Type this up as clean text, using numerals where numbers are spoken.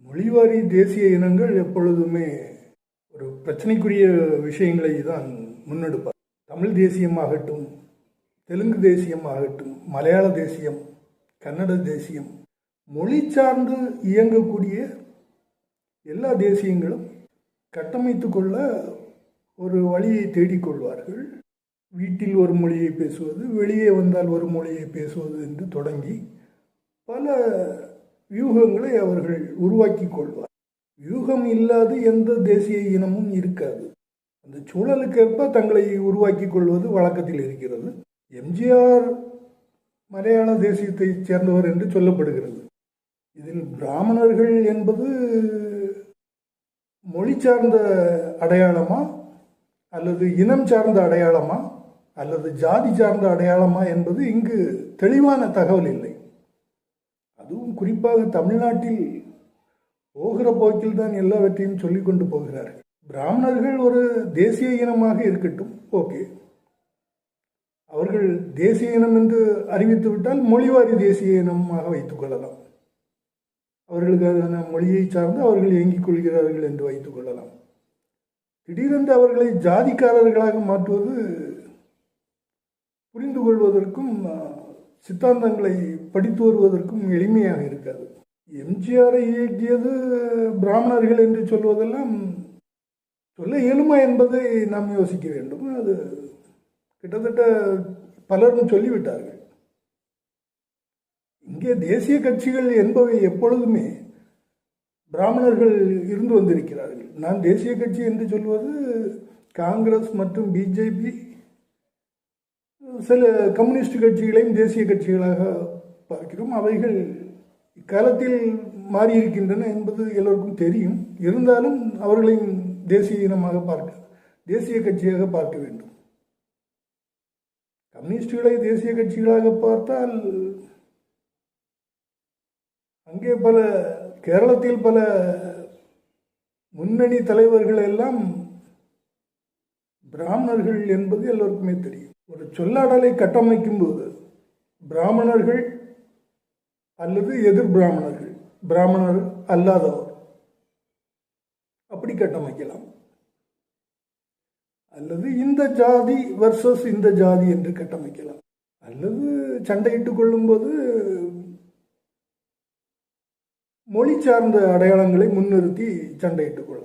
மொழிவாரி தேசிய இனங்கள் எப்பொழுதுமே ஒரு பிரச்சனைக்குரிய விஷயங்களை தான் முன்னெடுப்பார். தமிழ் தேசியமாகட்டும், தெலுங்கு தேசியமாகட்டும், மலையாள தேசியம், கன்னட தேசியம், மொழி சார்ந்து இயங்கக்கூடிய எல்லா தேசியங்களும் கட்டமைத்து கொள்ள ஒரு வழியை தேடிக்கொள்வார்கள். வீட்டில் ஒரு மொழியை பேசுவது, வெளியே வந்தால் ஒரு மொழியை பேசுவது என்று தொடங்கி பல வியூகங்களை அவர்கள் உருவாக்கி கொள்வார். வியூகம் இல்லாத எந்த தேசிய இனமும் இருக்காது. அந்த சூழலுக்கேற்ப தங்களை உருவாக்கி கொள்வது வழக்கத்தில் இருக்கிறது. எம்ஜிஆர் மலையாள தேசியத்தை சேர்ந்தவர் என்று சொல்லப்படுகிறது. இதில் பிராமணர்கள் என்பது மொழி சார்ந்த அடையாளமா அல்லது இனம் சார்ந்த அடையாளமா அல்லது ஜாதி சார்ந்த அடையாளமா என்பது இங்கு தெளிவான தகவல் இல்லை. அதுவும் குறிப்பாக தமிழ்நாட்டில் போகிற போக்கில் தான் எல்லாவற்றையும் சொல்லிக் கொண்டு போகிறார்கள். பிராமணர்கள் ஒரு தேசிய இனமாக இருக்கட்டும், ஓகே. அவர்கள் தேசிய இனம் என்று அறிவித்து விட்டால் மொழிவாரி தேசிய இனமாக வைத்துக் கொள்ளலாம். அவர்களுக்கான மொழியை சார்ந்து அவர்கள் இயங்கிக் கொள்கிறார்கள் என்று வைத்துக் கொள்ளலாம். திடீரென்று அவர்களை ஜாதிக்காரர்களாக மாற்றுவது புரிந்து கொள்வதற்கும் சித்தாந்தங்களை படித்து வருவதற்கும் எளிமையாக இருக்காது. எம்ஜிஆரை இயக்கியது பிராமணர்கள் என்று சொல்வதெல்லாம் சொல்ல இயலுமா என்பதை நாம் யோசிக்க வேண்டும். அது கிட்டத்தட்ட பலரும் சொல்லிவிட்டார்கள். இங்கே தேசிய கட்சிகள் என்பவை எப்பொழுதுமே பிராமணர்கள் இருந்து வந்திருக்கிறார்கள். நான் தேசிய கட்சி என்று சொல்வது காங்கிரஸ் மற்றும் பிஜேபி, சில கம்யூனிஸ்ட் கட்சிகளையும் தேசிய கட்சிகளாக பார்க்கிறோம். அவைகள் இக்காலத்தில் மாறியிருக்கின்றன என்பது எல்லோருக்கும் தெரியும். இருந்தாலும் அவர்களையும் தேசிய இனமாக தேசிய கட்சியாக பார்க்க வேண்டும். கம்யூனிஸ்டுகளை தேசிய கட்சிகளாக பார்த்தால் அங்கே கேரளத்தில் பல முன்னணி தலைவர்கள் எல்லாம் பிராமணர்கள் என்பது எல்லோருக்குமே தெரியும். ஒரு சொல்லாடலை கட்டமைக்கும் போது பிராமணர்கள் அல்லது எதிர் பிராமணர்கள், பிராமணர் அல்லாதவர், அப்படி கட்டமைக்கலாம். அல்லது இந்த ஜாதி வர்சஸ் இந்த ஜாதி என்று கட்டமைக்கலாம். அல்லது சண்டையிட்டுக் கொள்ளும்போது மொழி சார்ந்த அடையாளங்களை முன்னிறுத்தி சண்டையிட்டுக் கொள்ளலாம்.